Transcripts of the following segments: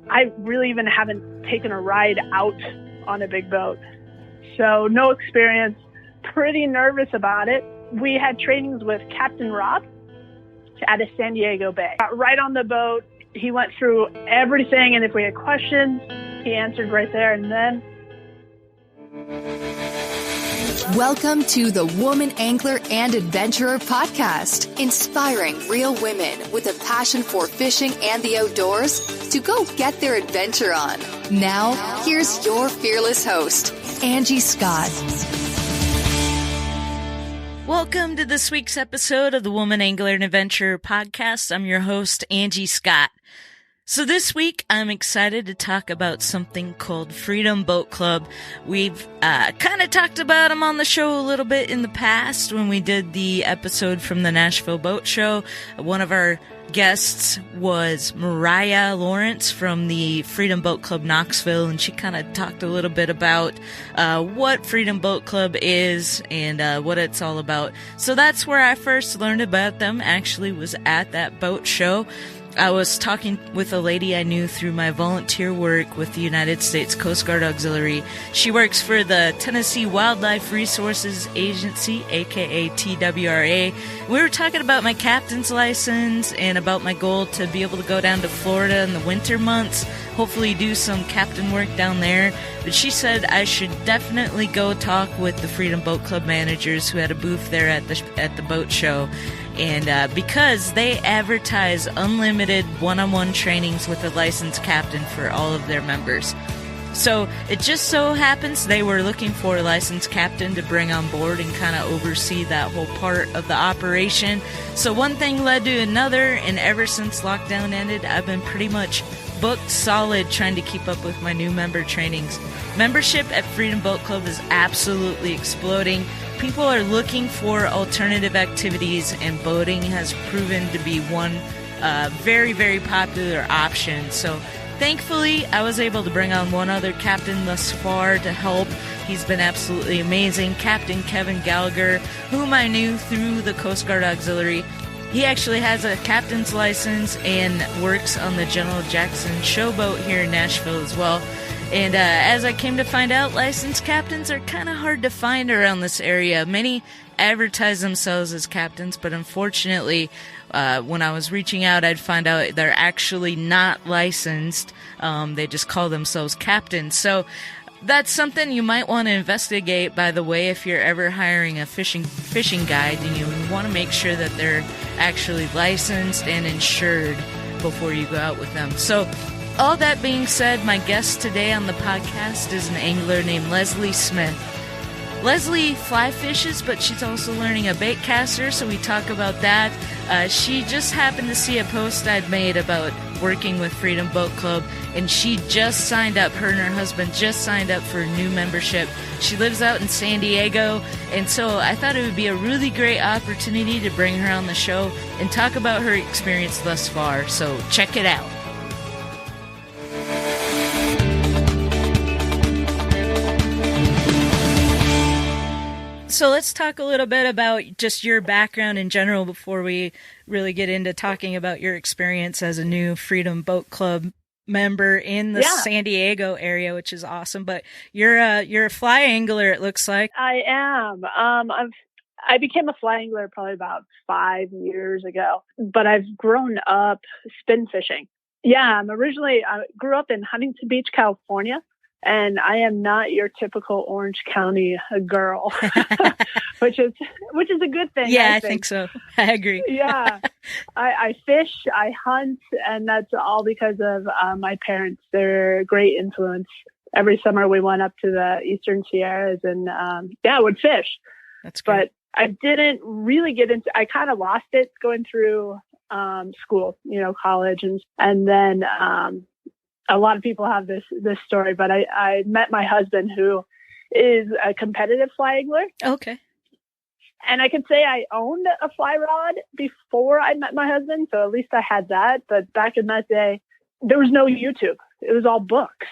I really even haven't taken a ride out on a big boat. So no experience, pretty nervous about it. We had trainings with Captain Rob out of San Diego Bay. Got right on the boat. He went through everything, and if we had questions, he answered right there and then. Welcome to the Woman Angler and Adventurer podcast, inspiring real women with a passion for fishing and the outdoors to go get their adventure on. Now, here's your fearless host, Angie Scott. Welcome to this week's episode of the Woman Angler and Adventurer podcast. I'm your host, Angie Scott. So this week, I'm excited to talk about something called Freedom Boat Club. We've kind of talked about them on the show a little bit in the past when we did the episode from the Nashville Boat Show. One of our guests was Mariah Lawrence from the Freedom Boat Club Knoxville, and she kind of talked a little bit about what Freedom Boat Club is and what it's all about. So that's where I first learned about them, actually was at that boat show. I was talking with a lady I knew through my volunteer work with the United States Coast Guard Auxiliary. She works for the Tennessee Wildlife Resources Agency, aka TWRA. We were talking about my captain's license and about my goal to be able to go down to Florida in the winter months, hopefully do some captain work down there. But she said I should definitely go talk with the Freedom Boat Club managers who had a booth there at the boat show. And because they advertise unlimited one-on-one trainings with a licensed captain for all of their members. So it just so happens they were looking for a licensed captain to bring on board and kind of oversee that whole part of the operation. So one thing led to another, and ever since lockdown ended, I've been pretty much booked solid trying to keep up with my new member trainings. Membership at Freedom Boat Club is absolutely exploding. People are looking for alternative activities, and boating has proven to be one very, very popular option. So thankfully, I was able to bring on one other captain thus far to help. He's been absolutely amazing. Captain Kevin Gallagher, whom I knew through the Coast Guard Auxiliary. He actually has a captain's license and works on the General Jackson showboat here in Nashville as well. And as I came to find out, licensed captains are kind of hard to find around this area. Many advertise themselves as captains, but unfortunately, when I was reaching out, I'd find out they're actually not licensed. They just call themselves captains. So that's something you might want to investigate, by the way, if you're ever hiring a fishing guide. And you want to make sure that they're actually licensed and insured before you go out with them. So all that being said, my guest today on the podcast is an angler named Lesley Smith. Lesley fly fishes, but she's also learning a bait caster, so we talk about that. She just happened to see a post I'd made about working with Freedom Boat Club, and she just signed up. Her and her husband just signed up for a new membership. She lives out in San Diego, and so I thought it would be a really great opportunity to bring her on the show and talk about her experience thus far. So check it out. So let's talk a little bit about just your background in general before we really get into talking about your experience as a new Freedom Boat Club member in the San Diego area, which is awesome. But you're a fly angler, it looks like. I am. I became a fly angler probably about 5 years ago, but I've grown up spin fishing. Yeah, I grew up in Huntington Beach, California. And I am not your typical Orange County girl, which is a good thing. Yeah, I think so. I agree. Yeah, I fish, I hunt, and that's all because of my parents. They're a great influence. Every summer we went up to the Eastern Sierras and would fish. That's great. But I didn't really get into. I kind of lost it going through school, college, and then. A lot of people have this story, but I met my husband, who is a competitive fly angler. Okay. And I can say I owned a fly rod before I met my husband, so at least I had that. But back in that day, there was no YouTube. It was all books.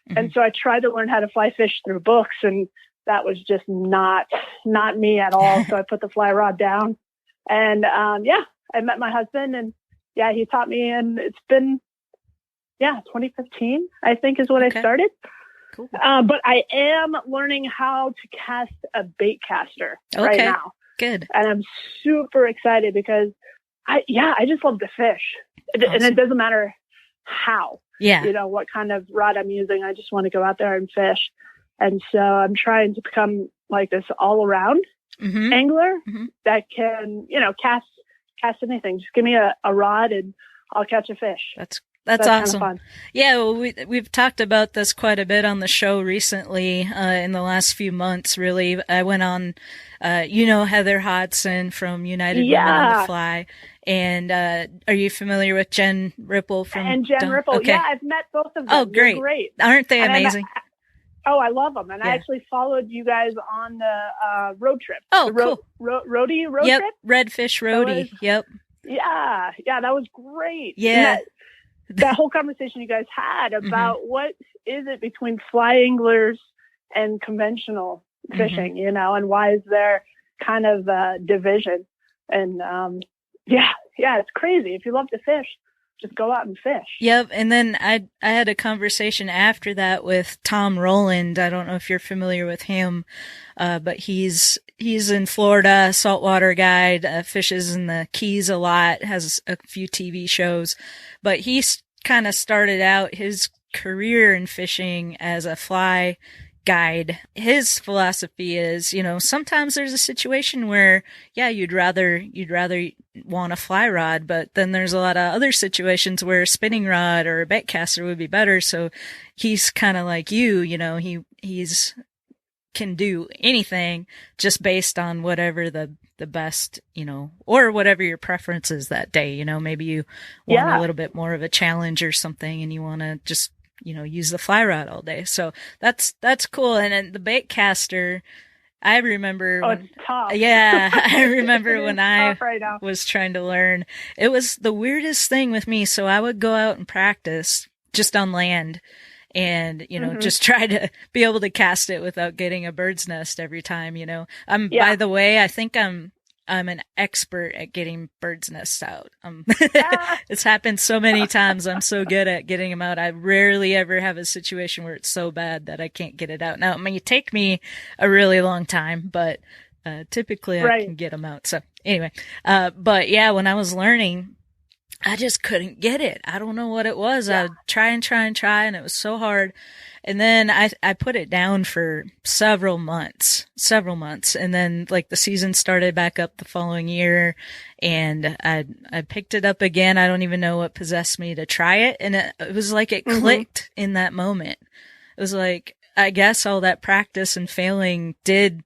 Mm-hmm. And so I tried to learn how to fly fish through books, and that was just not me at all. So I put the fly rod down, and I met my husband, and he taught me, and it's been 2015, I think is when I started. Cool. But I am learning how to cast a bait caster right now. Good. And I'm super excited because I just love to fish. Awesome. And it doesn't matter how, Yeah. What kind of rod I'm using. I just want to go out there and fish. And so I'm trying to become like this all around angler that can, cast anything. Just give me a rod and I'll catch a fish. That's awesome. Kind of fun. Yeah, well, we've talked about this quite a bit on the show recently, in the last few months, really. I went on, Heather Hodson from United Women on the Fly. And are you familiar with Jen Ripple from... And Jen Ripple, okay. Yeah, I've met both of them. Oh, great. They're great. Aren't they amazing? I love them. And I actually followed you guys on the road trip. Oh, cool. Roadie road trip? Redfish Redfish Roadie. Yep. Yeah, that was great. Yeah. That whole conversation you guys had about what is it between fly anglers and conventional fishing, and why is there kind of a division? And it's crazy. If you love to fish, just go out and fish. Yep. And then I had a conversation after that with Tom Rowland. I don't know if you're familiar with him, but he's in Florida, saltwater guide, fishes in the Keys a lot, has a few TV shows, but he's kind of started out his career in fishing as a fly guide. His philosophy is, sometimes there's a situation where, you'd rather want a fly rod, but then there's a lot of other situations where a spinning rod or a bait caster would be better. So he's kind of like you, he's can do anything just based on whatever the best, or whatever your preference is that day. Maybe you want a little bit more of a challenge or something and you want to just, use the fly rod all day. So that's cool. And then the bait caster, I remember it's tough. Yeah, I remember when I right was trying to learn. It was the weirdest thing with me. So I would go out and practice just on land and, just try to be able to cast it without getting a bird's nest every time, by the way, I think I'm an expert at getting bird's nests out. It's happened so many times. I'm so good at getting them out. I rarely ever have a situation where it's so bad that I can't get it out. Now, it may take me a really long time, but typically I can get them out. So anyway, but yeah, when I was learning, I just couldn't get it. I don't know what it was. I would try, and it was so hard. And then I put it down for several months. And then like the season started back up the following year and I picked it up again. I don't even know what possessed me to try it. And it was like it clicked in that moment. It was like, I guess all that practice and failing did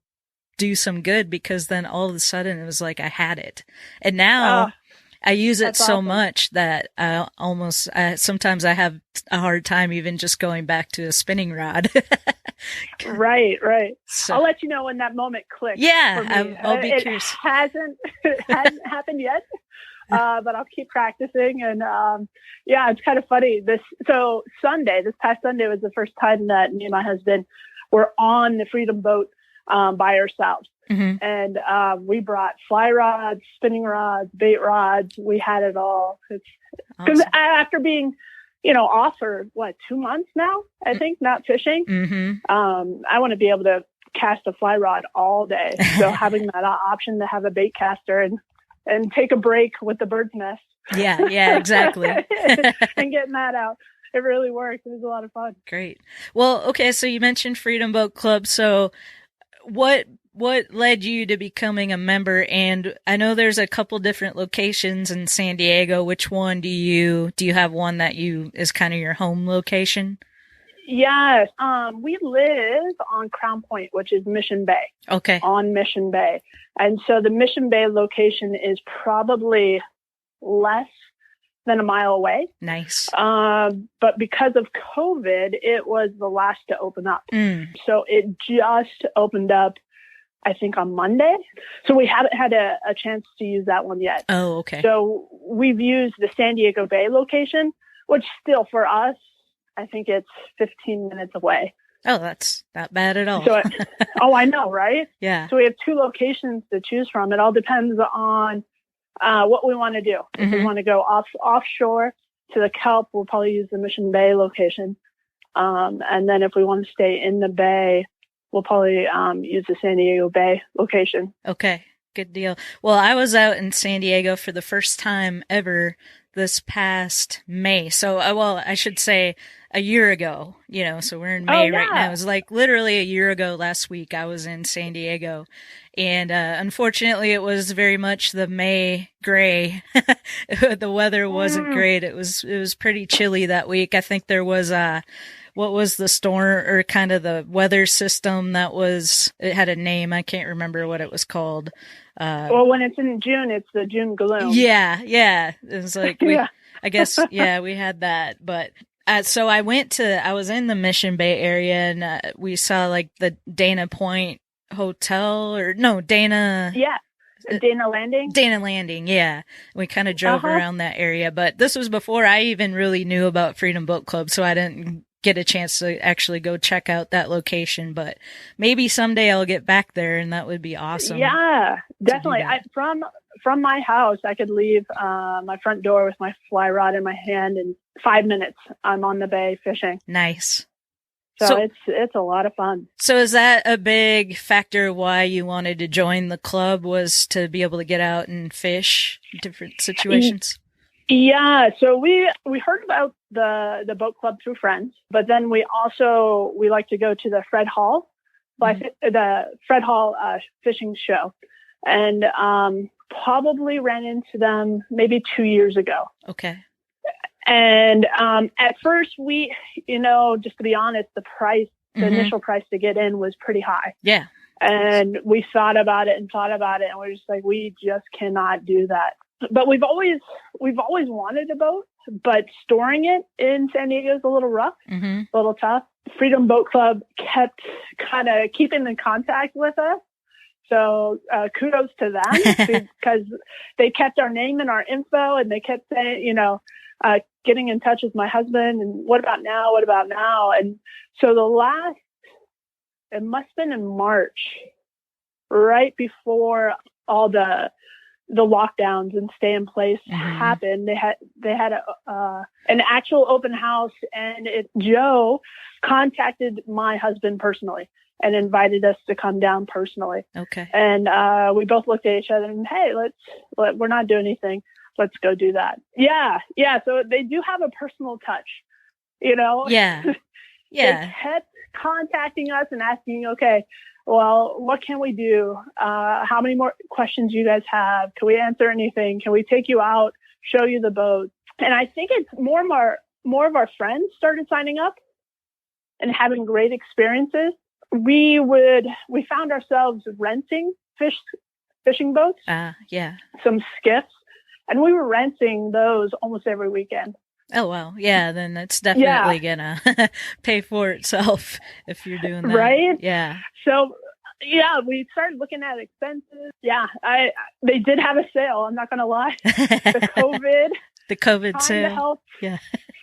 do some good because then all of a sudden it was like I had it. And now I use it so much that I almost, sometimes I have a hard time even just going back to a spinning rod. Right. So, I'll let you know when that moment clicks. Yeah, I'll be curious. It hasn't happened yet, but I'll keep practicing. And it's kind of funny. This past Sunday was the first time that me and my husband were on the Freedom boat by ourselves. And we brought fly rods, spinning rods, bait rods. We had it all. Because after being, off for 2 months now, I think, not fishing. I want to be able to cast a fly rod all day. So having that option to have a bait caster and take a break with the bird's nest. Yeah, exactly. And getting that out. It really worked. It was a lot of fun. Great. Well, okay. So you mentioned Freedom Boat Club. So what led you to becoming a member? And I know there's a couple different locations in San Diego. Which one do you have one that is kind of your home location? Yes. We live on Crown Point, which is Mission Bay. Okay. On Mission Bay. And so the Mission Bay location is probably less than a mile away. Nice. But because of COVID, it was the last to open up. So it just opened up, I think, on Monday. So we haven't had a chance to use that one yet. Oh, okay. So we've used the San Diego Bay location, which still for us, I think it's 15 minutes away. Oh, that's not bad at all. So I know, right? Yeah. So we have 2 locations to choose from. It all depends on what we want to do. If we want to go offshore to the kelp, we'll probably use the Mission Bay location. And then if we want to stay in the bay, we'll probably use the San Diego Bay location. Okay, good deal. Well, I was out in San Diego for the first time ever this past May. So, well, I should say a year ago, so we're in May right now. It was like literally a year ago last week I was in San Diego. And unfortunately, it was very much the May gray. The weather wasn't great. It was pretty chilly that week. I think there was what was the storm or kind of the weather system it had a name. I can't remember what it was called. Well, when it's in June, it's the June gloom. Yeah. It was like, I guess, we had that. But so I was in the Mission Bay area and we saw like the Dana Point Hotel Dana. Yeah. Dana Landing? Dana Landing, yeah. We kind of drove around that area, but this was before I even really knew about Freedom Boat Club, so I didn't get a chance to actually go check out that location, but maybe someday I'll get back there and that would be awesome. Yeah, definitely. From my house, I could leave my front door with my fly rod in my hand in 5 minutes. I'm on the bay fishing. Nice. So it's a lot of fun. So is that a big factor why you wanted to join the club, was to be able to get out and fish different situations? Yeah. So we heard about the boat club through friends, but then we like to go to the Fred Hall, the Fred Hall fishing show, and probably ran into them maybe 2 years ago. Okay. And at first we, just to be honest, the initial price to get in was pretty high. Yeah. And we thought about it, and we're just like, we just cannot do that. But we've always wanted a boat, but storing it in San Diego is a little rough, a little tough. Freedom Boat Club kept kind of keeping in contact with us. So kudos to them because they kept our name and our info, and they kept saying, getting in touch with my husband and what about now? What about now? And so it must have been in March, right before all the lockdowns and stay in place happened. They had an actual open house, and Joe contacted my husband personally and invited us to come down personally. Okay. And we both looked at each other and, hey, we're not doing anything. Let's go do that. Yeah. So they do have a personal touch, Yeah. Yeah. They kept contacting us and asking, okay, well, what can we do? How many more questions you guys have? Can we answer anything? Can we take you out, show you the boat? And I think it's more of our friends started signing up and having great experiences. We found ourselves renting fishing boats. Yeah. Some skiffs. And we were renting those almost every weekend. Oh, wow. Yeah, then it's definitely gonna pay for itself if you're doing that. Right? Yeah. So, we started looking at expenses. Yeah, they did have a sale. I'm not going to lie. The COVID sale.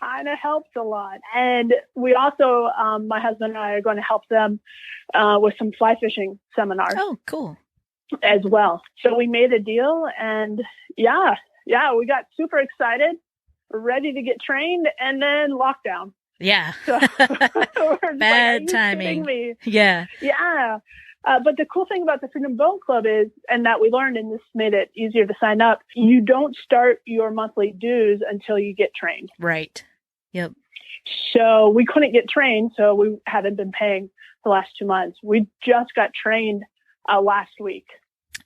Kind of helped a lot. And we also, my husband and I are going to help them with some fly fishing seminars. Oh, cool. As well. So we made a deal, and we got super excited, ready to get trained, and then lockdown. Yeah. So, Bad timing. Yeah. Yeah. But the cool thing about the Freedom Boat Club is, and that we learned, and this made it easier to sign up, you don't start your monthly dues until you get trained. Right. Yep. So we couldn't get trained, so we haven't been paying the last 2 months. We just got trained last week.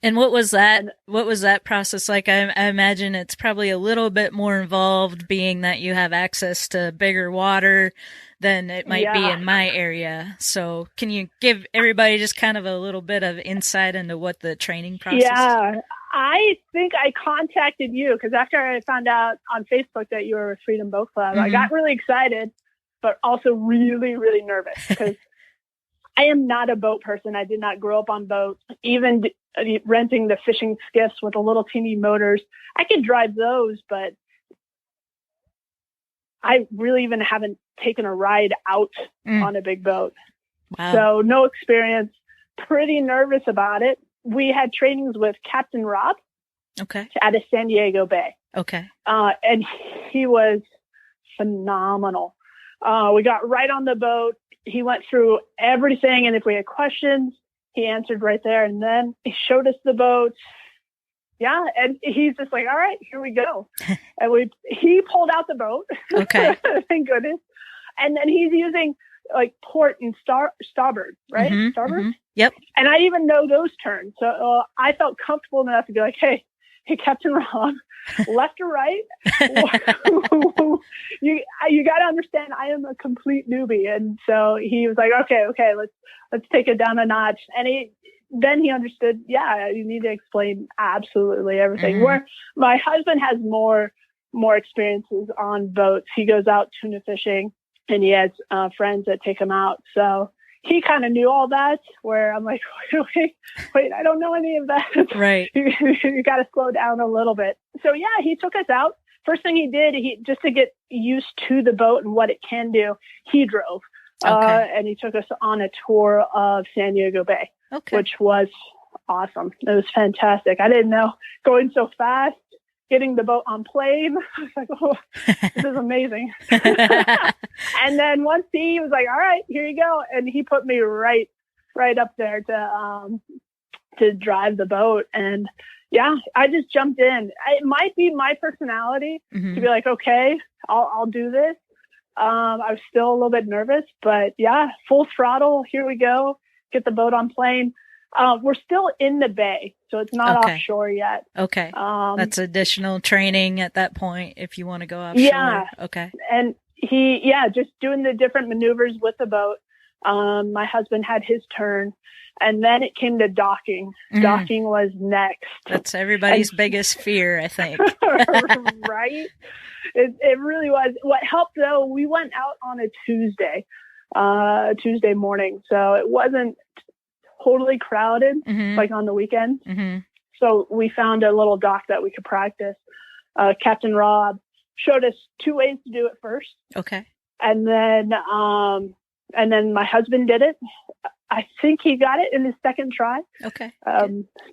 And what was that? What was that process like? I imagine it's probably a little bit more involved, being that you have access to bigger water than it might be in my area. So can you give everybody just kind of a little bit of insight into what the training process is? Yeah, I think I contacted you because after I found out on Facebook that you were with Freedom Boat Club, I got really excited, but also really, really nervous because I am not a boat person. I did not grow up on boats. Even renting the fishing skiffs with the little teeny motors, I could drive those, but I really even haven't taken a ride out on a big boat. Wow. So no experience, pretty nervous about it. We had trainings with Captain Rob out of San Diego Bay. Okay. And he was phenomenal. We got right on the boat. He went through everything, and if we had questions, he answered right there. And then he showed us the boat. Yeah, and he's just like, all right, here we go. And he pulled out the boat. Okay. Thank goodness. And then he's using like port and starboard, right? Mm-hmm, Starboard? mm-hmm. Yep. And I even know those terms. So I felt comfortable enough to be like, hey, Captain Rob, left or right? you got to understand, I am a complete newbie. And so he was like, okay, let's take it down a notch. And then he understood, yeah, you need to explain absolutely everything. Mm-hmm. Where my husband has more experiences on boats. He goes out tuna fishing, and he has friends that take him out. So he kind of knew all that, where I'm like, wait, I don't know any of that. Right. You got to slow down a little bit. So yeah, he took us out. First thing he did, just to get used to the boat and what it can do, he drove. Okay. And he took us on a tour of San Diego Bay, which was awesome. It was fantastic. I didn't know, going so fast, getting the boat on plane. I was like, oh, this is amazing. And then once he was like, all right, here you go. And he put me right up there to drive the boat. And yeah, I just jumped in. It might be my personality mm-hmm. to be like, okay, I'll do this. I was still a little bit nervous, but yeah, full throttle. Here we go. Get the boat on plane. We're still in the bay, so it's not offshore yet. Okay. That's additional training at that point if you want to go offshore. Yeah. Okay. And just doing the different maneuvers with the boat. My husband had his turn, and then it came to docking. Mm. Docking was next. That's everybody's biggest fear, I think. Right? It really was. What helped, though, we went out on a Tuesday morning, so it wasn't totally crowded, mm-hmm. like on the weekend. Mm-hmm. So we found a little dock that we could practice. Captain Rob showed us 2 ways to do it first. Okay. And then my husband did it. I think he got it in his second try. Okay.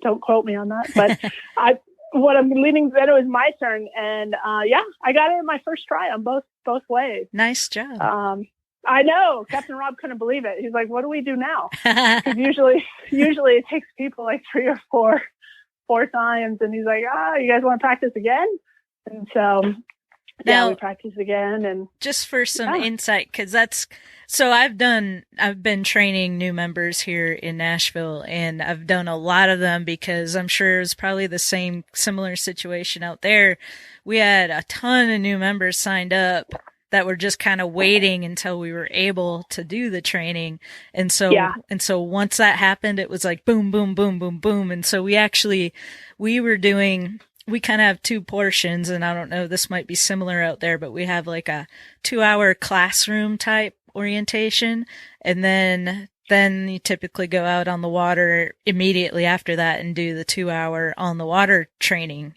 Don't quote me on that, but what I'm leading then, it was my turn. And I got it in my first try on both ways. Nice job. I know. Captain Rob couldn't believe it. He's like, what do we do now? Because usually it takes people like 3 or 4 times. And he's like, you guys want to practice again? And so, we practiced again. And just for some insight, because I've been training new members here in Nashville, and I've done a lot of them because I'm sure it's probably the similar situation out there. We had a ton of new members signed up that were just kind of waiting until we were able to do the training. And so once that happened, it was like boom, boom, boom, boom, boom. And so we kind of have 2 portions, and I don't know, this might be similar out there, but we have like a 2-hour classroom type orientation. And then you typically go out on the water immediately after that and do the 2-hour on the water training.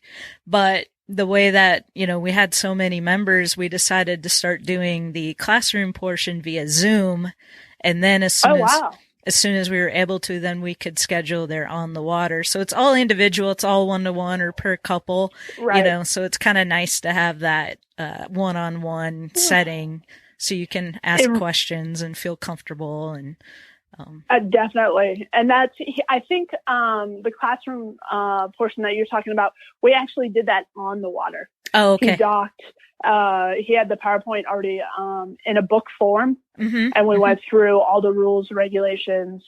But the way that, we had so many members, we decided to start doing the classroom portion via Zoom. And then as soon as we were able to, then we could schedule their on the water. So it's all individual. It's all 1-to-1 or per couple, right. So it's kind of nice to have that, one-on-one setting so you can ask questions and feel comfortable and, definitely. And I think, the classroom, portion that you're talking about, we actually did that on the water. Oh, okay. He docked, he had the PowerPoint already, in a book form, mm-hmm. and we went through all the rules, regulations,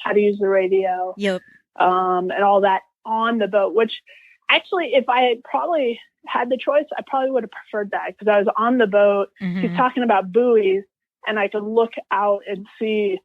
how to use the radio, yep. And all that on the boat, which actually, if I had probably had the choice, I probably would have preferred that, because I was on the boat. Mm-hmm. He's talking about buoys, and I could look out and see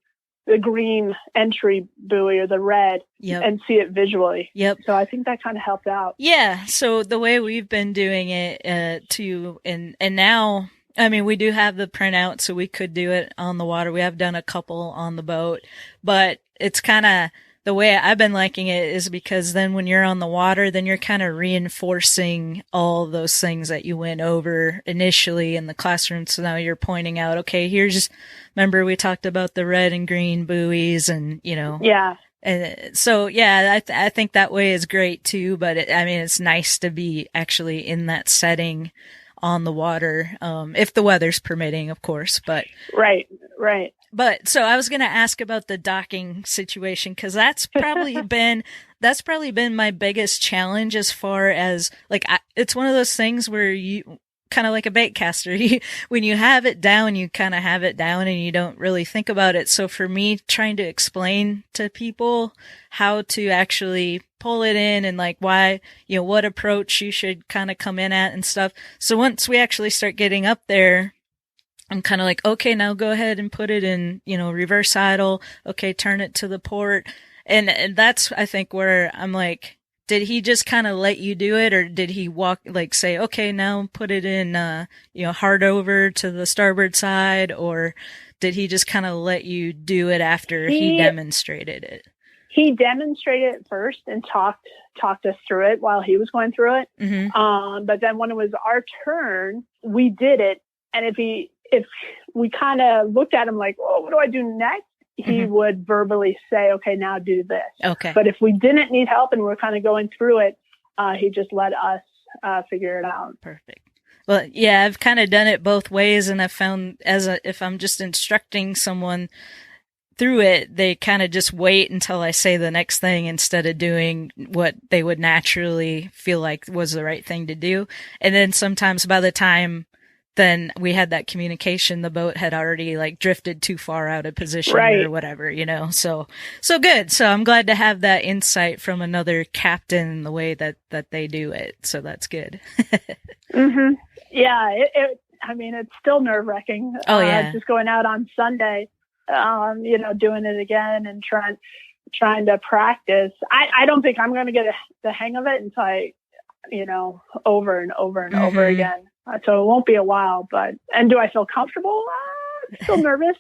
the green entry buoy or the red, yep. and see it visually. Yep. So I think that kind of helped out. Yeah. So the way we've been doing it, and now, I mean, we do have the printout, so we could do it on the water. We have done a couple on the boat, but it's kind of, the way I've been liking it is because then when you're on the water, then you're kind of reinforcing all those things that you went over initially in the classroom. So now you're pointing out, okay, remember we talked about the red and green buoys and, Yeah. And so, I think that way is great too. But it's nice to be actually in that setting on the water, if the weather's permitting, of course. But right. But so I was going to ask about the docking situation, because that's probably been my biggest challenge, as far as like it's one of those things where you kind of like a bait caster. When you have it down, you kind of have it down and you don't really think about it. So for me, trying to explain to people how to actually pull it in and like why, what approach you should kind of come in at and stuff. So once we actually start getting up there, I'm kind of like, okay, now go ahead and put it in, reverse idle. Okay, turn it to the port. And that's, I think, where I'm like, did he just kind of let you do it, or did he say, okay, now put it in, hard over to the starboard side, or did he just kind of let you do it after he demonstrated it? He demonstrated it first and talked us through it while he was going through it. Mm-hmm. But then when it was our turn, we did it. And if we kind of looked at him like, oh, what do I do next? He would verbally say, okay, now do this. Okay. But if we didn't need help and we're kind of going through it, he just let us figure it out. Perfect. Well, yeah, I've kind of done it both ways, and I've found if I'm just instructing someone through it, they kind of just wait until I say the next thing instead of doing what they would naturally feel like was the right thing to do. And then sometimes by the time then we had that communication, the boat had already like drifted too far out of position or whatever, so good. So I'm glad to have that insight from another captain in the way that they do it. So that's good. Mm-hmm. Yeah. It's still nerve wracking. Oh yeah. Just going out on Sunday, doing it again and trying to practice. I don't think I'm going to get the hang of it until I, over and over and over again. So it won't be a while, and do I feel comfortable? Still nervous,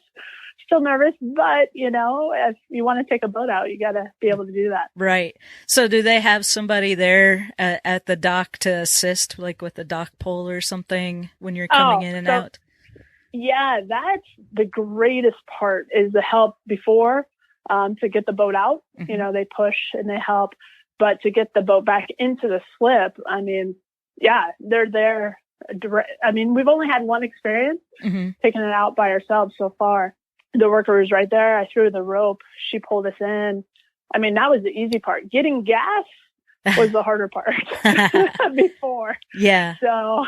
but if you want to take a boat out, you got to be able to do that. Right. So do they have somebody there at the dock to assist, like with the dock pole or something when you're coming in and out? Yeah, that's the greatest part, is the help before, to get the boat out. Mm-hmm. They push and they help, but to get the boat back into the slip, they're there. We've only had one experience taking it out by ourselves so far. The worker was right there. I threw the rope. She pulled us in. That was the easy part. Getting gas was the harder part before. Yeah. So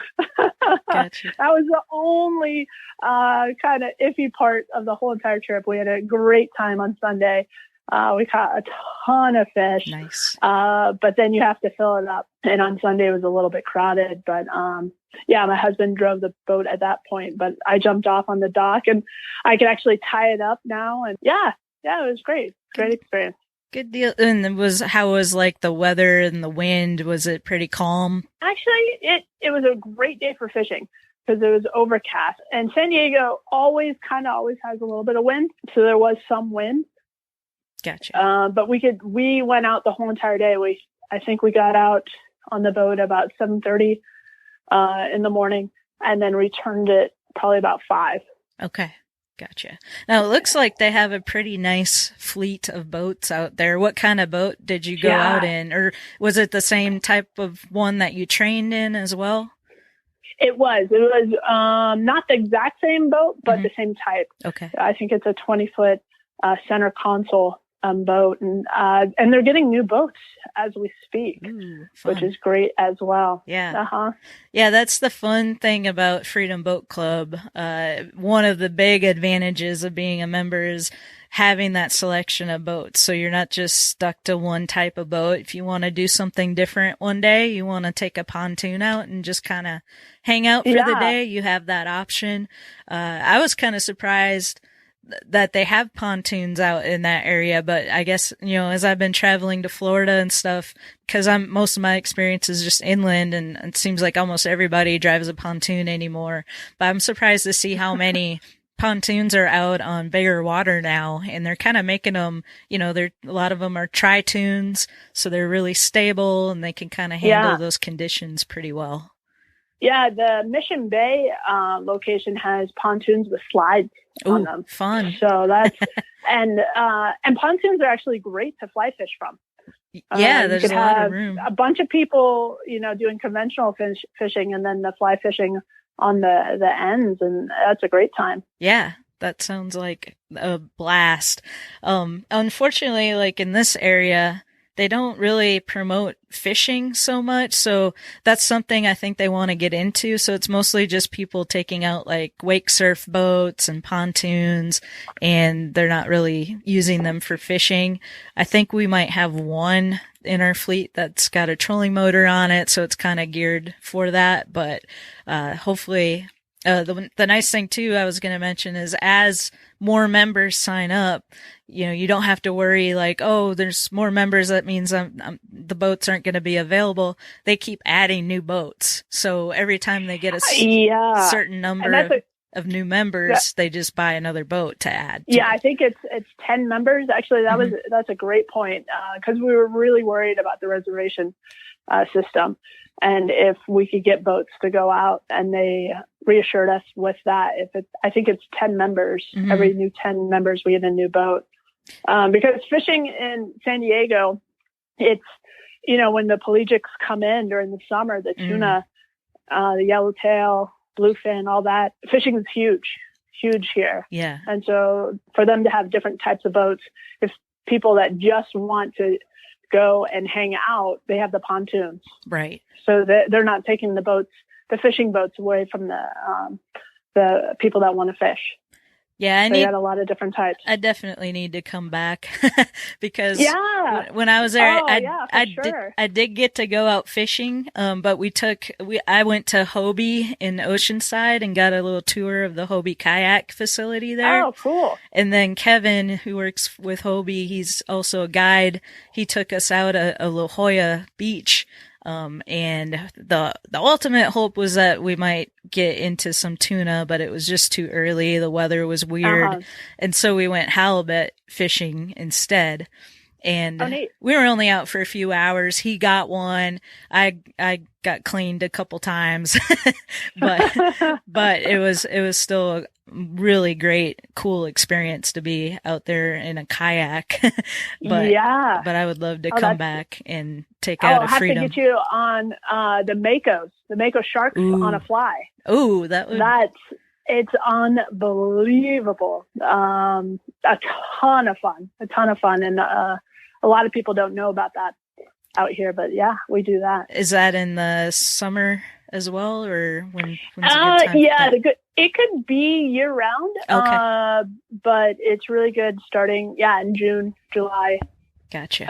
gotcha. That was the only kind of iffy part of the whole entire trip. We had a great time on Sunday. We caught a ton of fish. Nice. But then you have to fill it up. And on Sunday it was a little bit crowded, but my husband drove the boat at that point, but I jumped off on the dock and I could actually tie it up now. And yeah, it was great. Great experience. Good deal. And how was like the weather and the wind? Was it pretty calm? Actually, it was a great day for fishing because it was overcast, and San Diego always has a little bit of wind. So there was some wind. Gotcha. But we went out the whole entire day. I think we got out on the boat about 7:30 in the morning, and then returned it probably about 5. Okay. Gotcha. Now it looks like they have a pretty nice fleet of boats out there. What kind of boat did you go out in? Or was it the same type of one that you trained in as well? It was not the exact same boat, but the same type. Okay. I think it's a 20-foot center console boat, and they're getting new boats as we speak. Ooh, which is great as well. Yeah. Yeah, that's the fun thing about Freedom Boat Club. One of the big advantages of being a member is having that selection of boats. So you're not just stuck to one type of boat. If you want to do something different one day, you want to take a pontoon out and just kind of hang out for the day, you have that option. I was kind of surprised that they have pontoons out in that area, but I guess, as I've been traveling to Florida and stuff, because most of my experience is just inland, and it seems like almost everybody drives a pontoon anymore. But I'm surprised to see how many pontoons are out on bigger water now, and they're kind of making them, a lot of them are tri-toons, so they're really stable and they can kind of handle those conditions pretty well. Yeah, the Mission Bay location has pontoons with slides on them. Fun. So that's and pontoons are actually great to fly fish from. Yeah, there's a lot of room. A bunch of people, doing conventional fishing, and then the fly fishing on the ends, and that's a great time. Yeah, that sounds like a blast. Unfortunately, like in this area, they don't really promote fishing so much. So that's something I think they want to get into. So it's mostly just people taking out like wake surf boats and pontoons, and they're not really using them for fishing. I think we might have one in our fleet that's got a trolling motor on it. So it's kind of geared for that. But, hopefully, the nice thing too, I was going to mention is as more members sign up, you don't have to worry like, oh, there's more members. That means the boats aren't going to be available. They keep adding new boats. So every time they get a certain number of new members, they just buy another boat to add. I think it's 10 members. Actually, that's a great point. Cause we were really worried about the reservation, system. And if we could get boats to go out, and they reassured us with that. I think it's 10 members, every new 10 members, we get a new boat. Because fishing in San Diego, it's, when the pelagics come in during the summer, the tuna, the yellowtail, bluefin, all that, fishing is huge here. Yeah. And so for them to have different types of boats, if people that just want to go and hang out, they have the pontoons. Right. So they're not taking the fishing boats away from the people that want to fish. Yeah, they got a lot of different types. I definitely need to come back because when I was there, I did get to go out fishing. But I went to Hobie in Oceanside and got a little tour of the Hobie Kayak facility there. Oh, cool. And then Kevin, who works with Hobie, he's also a guide. He took us out at La Jolla Beach. And the ultimate hope was that we might get into some tuna, but it was just too early. The weather was weird. And so we went halibut fishing instead. And we were only out for a few hours. He got one. I got cleaned a couple times, but it was still a really great, cool experience to be out there in a kayak. but I would love to come back and take out a Freedom. I'll have to get you on the Mako sharks on a fly. Oh, it's unbelievable. A ton of fun. And a lot of people don't know about that out here, but yeah, we do that. Is that in the summer as well, or when's a good time? It could be year round. Okay. But it's really good starting, in June, July. Gotcha.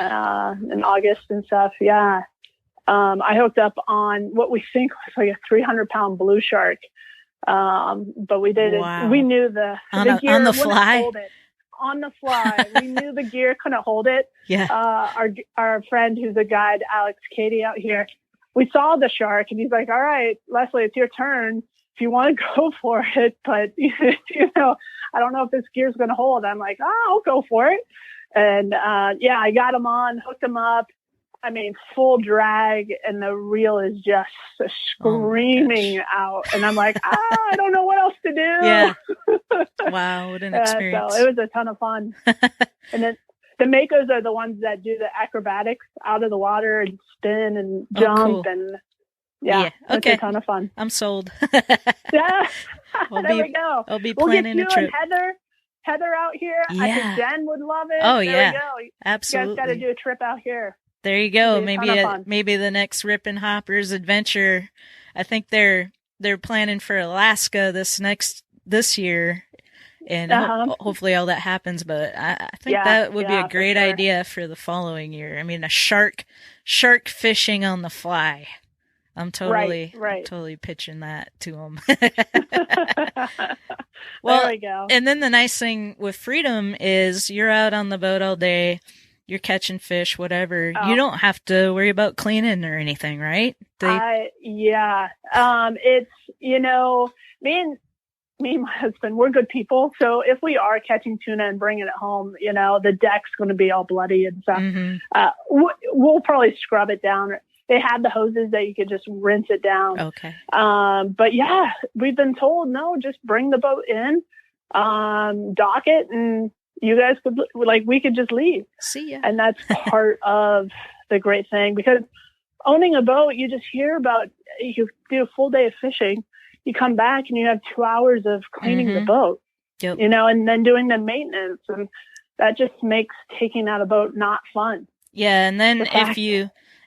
In August and stuff. Yeah. I hooked up on what we think was like a 300-pound blue shark. But we did it. We knew the gear on the fly. Hold it. On the fly. We knew the gear couldn't hold it. Yeah. Our friend who's a guide, Alex Katie, out here, we saw the shark and he's like, all right, Lesley, it's your turn. If you want to go for it, but I don't know if this gear's going to hold. I'm like, I'll go for it. And I got him on, hooked him up. I mean, full drag, and the reel is just screaming out. And I'm like, I don't know what else to do. Yeah. Wow, what an experience. So it was a ton of fun. And then the Makos are the ones that do the acrobatics out of the water and spin and jump. Cool. And okay. It's a ton of fun. I'm sold. Yeah. There we go. I'll be planning a trip. Heather out here. Yeah. I think Jen would love it. Oh, there we go. Absolutely. You guys got to do a trip out here. There you go. Maybe the next Rippin' Hoppers adventure. I think they're planning for Alaska this year, and hopefully all that happens. But I think that would be a great idea for the following year. I mean, a shark fishing on the fly. I'm totally pitching that to them. Well, there we go. And then the nice thing with Freedom is you're out on the boat all day. You're catching fish, whatever. You don't have to worry about cleaning or anything, right? It's, me and my husband, we're good people. So if we are catching tuna and bringing it home, the deck's going to be all bloody and stuff. Mm-hmm. We'll probably scrub it down. They had the hoses that you could just rinse it down. Okay. But yeah, we've been told, no, just bring the boat in, dock it, and you guys could, we could just leave. See ya. And that's part of the great thing, because owning a boat, you just hear about, you do a full day of fishing, you come back and you have 2 hours of cleaning the boat, you know, and then doing the maintenance. And that just makes taking out a boat not fun. Yeah. And then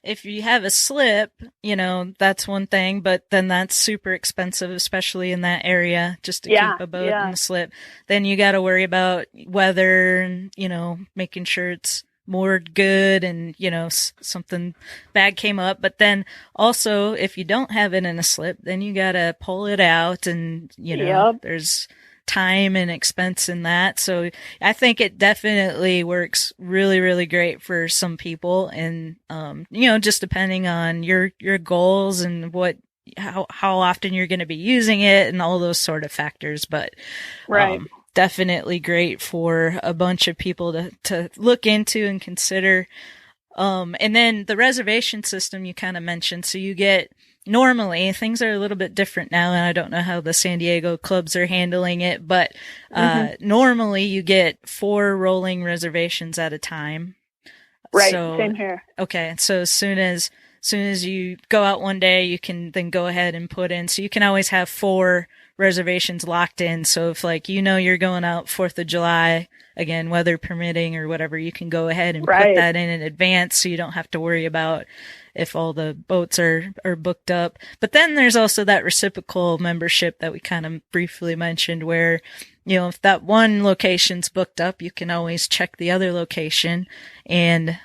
if you have a slip, you know, that's one thing, but then that's super expensive, especially in that area, just to keep a boat in the slip. Then you got to worry about weather and, you know, making sure it's moored good and, you know, something bad came up. But then also, if you don't have it in a slip, then you got to pull it out and, you know, there's time and expense in that. So I think it definitely works really, really great for some people. And, you know, just depending on your goals and how often you're going to be using it and all those sort of factors. But, definitely great for a bunch of people to look into and consider. And then the reservation system you kind of mentioned. So you get, normally things are a little bit different now, and I don't know how the San Diego clubs are handling it, but normally you get 4 rolling reservations at a time. Right. So, same here. Okay. So as soon as you go out one day, you can then go ahead and put in, so you can always have 4 reservations locked in. So if, like, you know, you're going out 4th of July, again, weather permitting or whatever, you can go ahead and put that in advance, so you don't have to worry about if all the boats are booked up. But then there's also that reciprocal membership that we kind of briefly mentioned, where, you know, if that one location's booked up, you can always check the other location. And,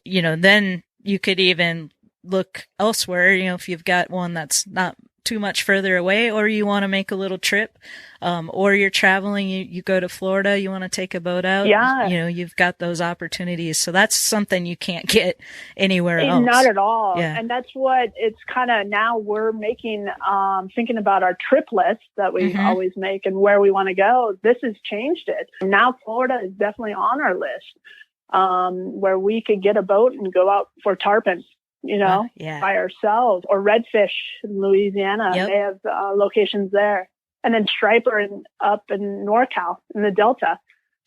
you know, then you could even look elsewhere, you know, if you've got one that's not too much further away, or you want to make a little trip, or you're traveling, you go to Florida, you want to take a boat out, you know, you've got those opportunities. So that's something you can't get anywhere else. Not at all. Yeah. And that's what it's kind of, now we're making, thinking about our trip list that we always make and where we want to go. This has changed it. Now Florida is definitely on our list, where we could get a boat and go out for tarpon, you know, by ourselves, or redfish in Louisiana. They have locations there. And then striper up in NorCal in the Delta.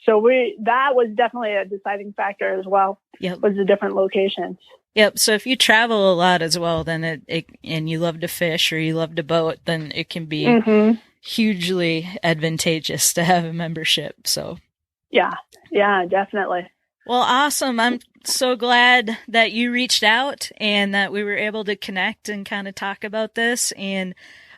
So that was definitely a deciding factor as well, was the different locations. Yep. So if you travel a lot as well, then and you love to fish or you love to boat, then it can be hugely advantageous to have a membership. So yeah, definitely. Well, awesome. I'm so glad that you reached out and that we were able to connect and kind of talk about this. And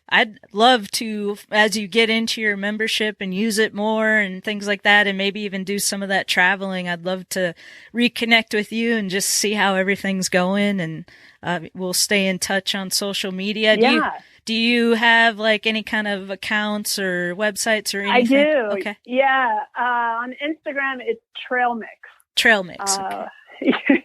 I'd love to, as you get into your membership and use it more and things like that, and maybe even do some of that traveling, I'd love to reconnect with you and just see how everything's going. And we'll stay in touch on social media. Do you have like any kind of accounts or websites or anything? I do. Okay. Yeah. On Instagram, it's Trail Mix. Trail Mix. Okay.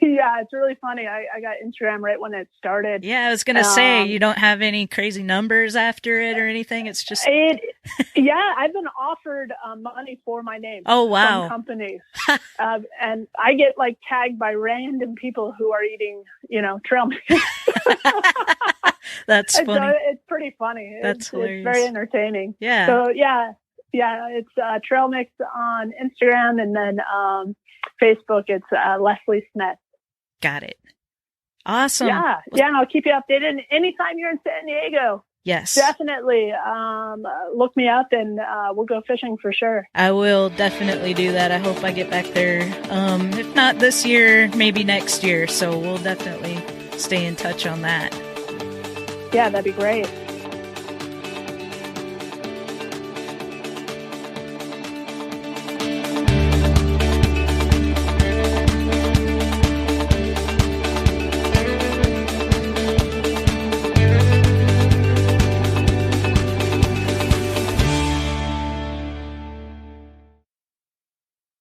Yeah, it's really funny. I got Instagram right when it started. Yeah, I was going to say, you don't have any crazy numbers after it or anything? It's just... Yeah, I've been offered money for my name. Oh, wow. From companies. And I get like tagged by random people who are eating, you know, trail mix. That's funny. So it's pretty funny. That's hilarious. It's very entertaining. Yeah. So yeah, it's Trail Mix on Instagram, and then Facebook, it's Lesley Smith. Got it. Awesome. Yeah, and I'll keep you updated. And anytime you're in San Diego, yes, definitely look me up, and we'll go fishing for sure. I will definitely do that. I hope I get back there. If not this year, maybe next year. So we'll definitely stay in touch on that. Yeah, that'd be great.